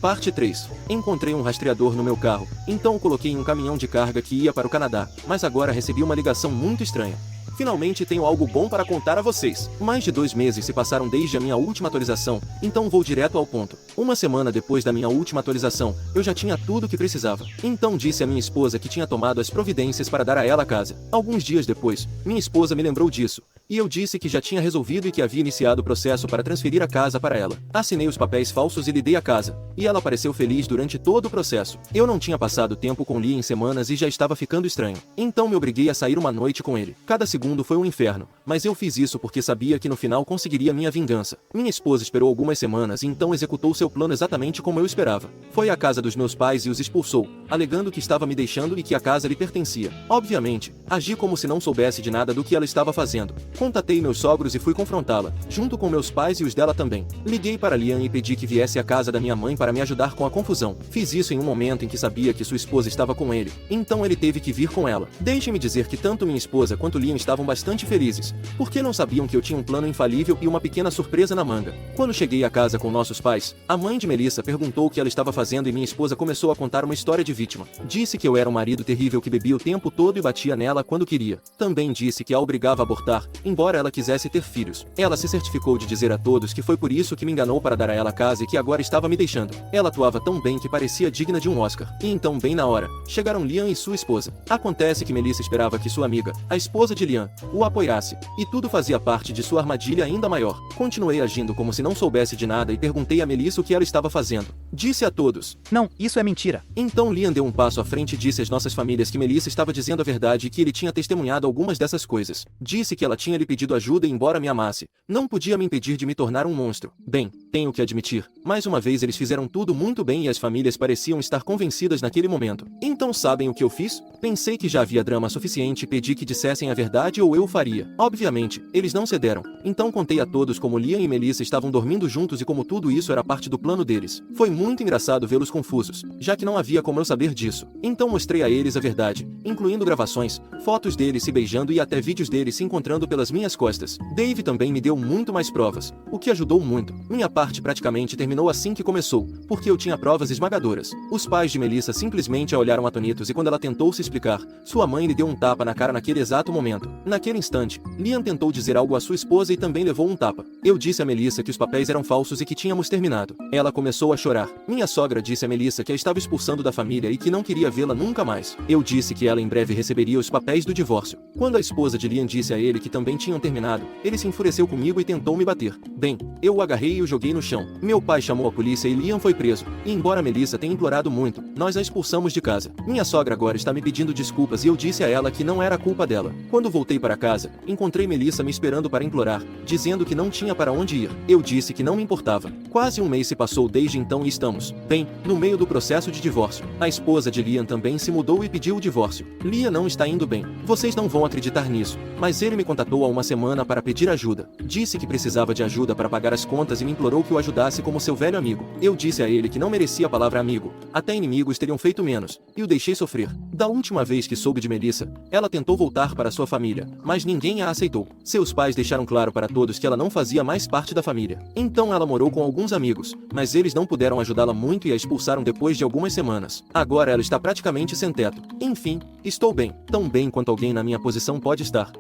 Parte 3. Encontrei um rastreador no meu carro, então o coloquei em um caminhão de carga que ia para o Canadá, mas agora recebi uma ligação muito estranha. Finalmente tenho algo bom para contar a vocês. Mais de 2 meses se passaram desde a minha última atualização, então vou direto ao ponto. Uma semana depois da minha última atualização, eu já tinha tudo o que precisava. Então disse à minha esposa que tinha tomado as providências para dar a ela a casa. Alguns dias depois, minha esposa me lembrou disso, e eu disse que já tinha resolvido e que havia iniciado o processo para transferir a casa para ela. Assinei os papéis falsos e lhe dei a casa, e ela pareceu feliz durante todo o processo. Eu não tinha passado tempo com Lee em semanas e já estava ficando estranho. Então me obriguei a sair uma noite com ele. Cada segundo foi um inferno, mas eu fiz isso porque sabia que no final conseguiria minha vingança. Minha esposa esperou algumas semanas e então executou seu plano exatamente como eu esperava. Foi à casa dos meus pais e os expulsou, alegando que estava me deixando e que a casa lhe pertencia. Obviamente, agi como se não soubesse de nada do que ela estava fazendo. Contatei meus sogros e fui confrontá-la, junto com meus pais e os dela também. Liguei para Liam e pedi que viesse à casa da minha mãe para me ajudar com a confusão. Fiz isso em um momento em que sabia que sua esposa estava com ele, então ele teve que vir com ela. Deixe-me dizer que tanto minha esposa quanto Liam estavam bastante felizes, porque não sabiam que eu tinha um plano infalível e uma pequena surpresa na manga. Quando cheguei à casa com nossos pais, a mãe de Melissa perguntou o que ela estava fazendo e minha esposa começou a contar uma história de vítima. Disse que eu era um marido terrível que bebia o tempo todo e batia nela quando queria. Também disse que a obrigava a abortar, embora ela quisesse ter filhos. Ela se certificou de dizer a todos que foi por isso que me enganou para dar a ela a casa e que agora estava me deixando. Ela atuava tão bem que parecia digna de um Oscar. E então, bem na hora, chegaram Liam e sua esposa. Acontece que Melissa esperava que sua amiga, a esposa de Liam, o apoiasse, e tudo fazia parte de sua armadilha ainda maior. Continuei agindo como se não soubesse de nada e perguntei a Melissa o que ela estava fazendo. Disse a todos: "Não, isso é mentira." Então Liam deu um passo à frente e disse às nossas famílias que Melissa estava dizendo a verdade e que ele tinha testemunhado algumas dessas coisas. Disse que ela tinha lhe pedido ajuda e embora me amasse, não podia me impedir de me tornar um monstro. Bem, tenho que admitir, mais uma vez eles fizeram tudo muito bem e as famílias pareciam estar convencidas naquele momento. Então sabem o que eu fiz? Pensei que já havia drama suficiente e pedi que dissessem a verdade ou eu o faria. Obviamente, eles não cederam. Então contei a todos como Liam e Melissa estavam dormindo juntos e como tudo isso era parte do plano deles. Foi muito engraçado vê-los confusos, já que não havia como eu saber disso. Então mostrei a eles a verdade, incluindo gravações, fotos deles se beijando e até vídeos deles se encontrando pelas minhas costas. Dave também me deu muito mais provas, o que ajudou muito. Minha parte praticamente terminou assim que começou, porque eu tinha provas esmagadoras. Os pais de Melissa simplesmente a olharam atonitos e quando ela tentou se explicar, sua mãe lhe deu um tapa na cara naquele exato momento. Naquele instante, Liam tentou dizer algo à sua esposa e também levou um tapa. Eu disse a Melissa que os papéis eram falsos e que tínhamos terminado. Ela começou a chorar. Minha sogra disse a Melissa que a estava expulsando da família e que não queria vê-la nunca mais. Eu disse que ela em breve receberia os papéis do divórcio. Quando a esposa de Liam disse a ele que também tinham terminado, ele se enfureceu comigo e tentou me bater. Bem, eu o agarrei e o joguei no chão. Meu pai chamou a polícia e Liam foi preso. E embora Melissa tenha implorado muito, nós a expulsamos de casa. Minha sogra agora está me pedindo desculpas e eu disse a ela que não era culpa dela. Quando voltei para casa, encontrei Melissa me esperando para implorar, dizendo que não tinha para onde ir. Eu disse que não me importava. Quase um mês se passou desde então e estamos, bem, no meio do processo de divórcio. A esposa de Liam também se mudou e pediu o divórcio. Liam não está indo bem. Vocês não vão acreditar nisso, mas ele me contatou há uma semana para pedir ajuda. Disse que precisava de ajuda para pagar as contas e me implorou que o ajudasse como seu velho amigo. Eu disse a ele que não merecia a palavra amigo. Até inimigos teriam feito menos, e o deixei sofrer. Da última vez que soube de Melissa, ela tentou voltar para sua família, mas ninguém a aceitou. Seus pais deixaram claro para todos que ela não fazia mais parte da família. Então ela morou com alguns amigos, mas eles não puderam ajudá-la muito e a expulsaram depois de algumas semanas. Agora ela está praticamente sem teto. Enfim, estou bem, tão bem quanto alguém na minha posição pode estar.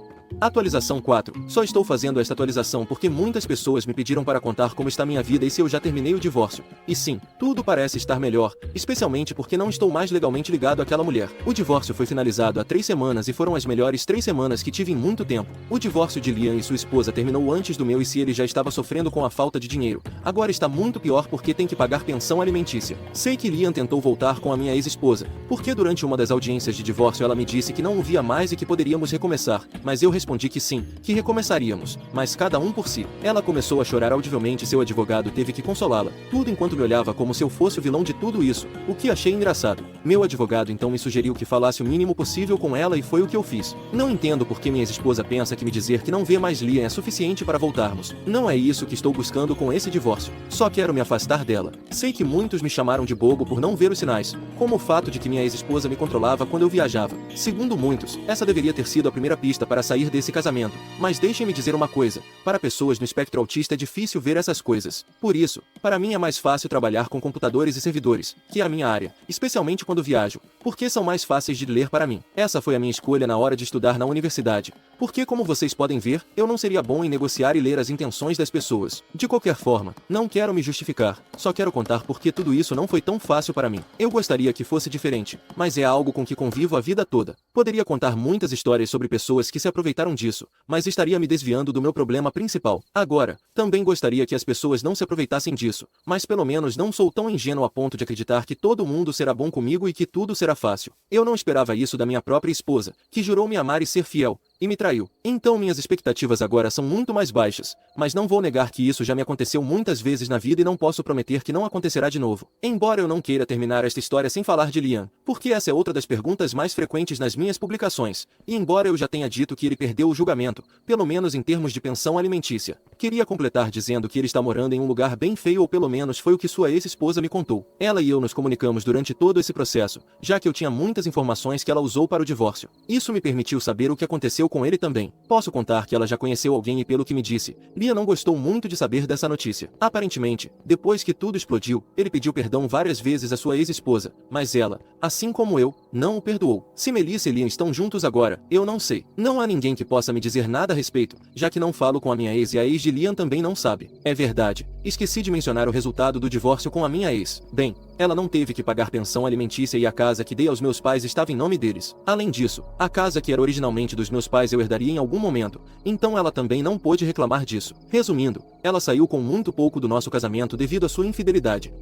Atualização 4. Só estou fazendo esta atualização porque muitas pessoas me pediram para contar como está minha vida e se eu já terminei o divórcio. E sim, tudo parece estar melhor, especialmente porque não estou mais legalmente ligado àquela mulher. O divórcio foi finalizado há 3 semanas e foram as melhores 3 semanas que tive em muito tempo. O divórcio de Liam e sua esposa terminou antes do meu e se ele já estava sofrendo com a falta de dinheiro, agora está muito pior porque tem que pagar pensão alimentícia. Sei que Liam tentou voltar com a minha ex-esposa, porque durante uma das audiências de divórcio ela me disse que não o via mais e que poderíamos recomeçar, mas eu respondi que sim, que recomeçaríamos, mas cada um por si. Ela começou a chorar audivelmente e seu advogado teve que consolá-la, tudo enquanto me olhava como se eu fosse o vilão de tudo isso, o que achei engraçado. Meu advogado então me sugeriu que falasse o mínimo possível com ela e foi o que eu fiz. Não entendo por que minha ex-esposa pensa que me dizer que não vê mais Liam é suficiente para voltarmos. Não é isso que estou buscando com esse divórcio. Só quero me afastar dela. Sei que muitos me chamaram de bobo por não ver os sinais, como o fato de que minha ex-esposa me controlava quando eu viajava. Segundo muitos, essa deveria ter sido a primeira pista para sair desse casamento. Mas deixem-me dizer uma coisa, para pessoas no espectro autista é difícil ver essas coisas. Por isso, Para mim é mais fácil trabalhar com computadores e servidores, que é a minha área, especialmente quando viajo, porque são mais fáceis de ler para mim. Essa foi a minha escolha na hora de estudar na universidade, porque como vocês podem ver, eu não seria bom em negociar e ler as intenções das pessoas. De qualquer forma, não quero me justificar, só quero contar porque tudo isso não foi tão fácil para mim. Eu gostaria que fosse diferente, mas é algo com que convivo a vida toda. Poderia contar muitas histórias sobre pessoas que se aproveitaram disso, mas estaria me desviando do meu problema principal. Agora, também gostaria que as pessoas não se aproveitassem disso, mas pelo menos não sou tão ingênuo a ponto de acreditar que todo mundo será bom comigo e que tudo será fácil. Eu não esperava isso da minha própria esposa, que jurou me amar e ser fiel, e me traiu. Então minhas expectativas agora são muito mais baixas, mas não vou negar que isso já me aconteceu muitas vezes na vida e não posso prometer que não acontecerá de novo. Embora eu não queira terminar esta história sem falar de Liam, porque essa é outra das perguntas mais frequentes nas minhas publicações, e embora eu já tenha dito que ele perdeu o julgamento, pelo menos em termos de pensão alimentícia, queria completar dizendo que ele está morando em um lugar bem feio, ou pelo menos foi o que sua ex-esposa me contou. Ela e eu nos comunicamos durante todo esse processo, já que eu tinha muitas informações que ela usou para o divórcio. Isso me permitiu saber o que aconteceu com ele também. Posso contar que ela já conheceu alguém e pelo que me disse, Lia não gostou muito de saber dessa notícia. Aparentemente, depois que tudo explodiu, ele pediu perdão várias vezes à sua ex-esposa, mas ela, assim como eu, não o perdoou. Se Melissa e Liam estão juntos agora, eu não sei. Não há ninguém que possa me dizer nada a respeito, já que não falo com a minha ex e a ex de Liam também não sabe. É verdade, esqueci de mencionar o resultado do divórcio com a minha ex. Bem, ela não teve que pagar pensão alimentícia e a casa que dei aos meus pais estava em nome deles. Além disso, a casa que era originalmente dos meus pais eu herdaria em algum momento, então ela também não pôde reclamar disso. Resumindo, ela saiu com muito pouco do nosso casamento devido à sua infidelidade.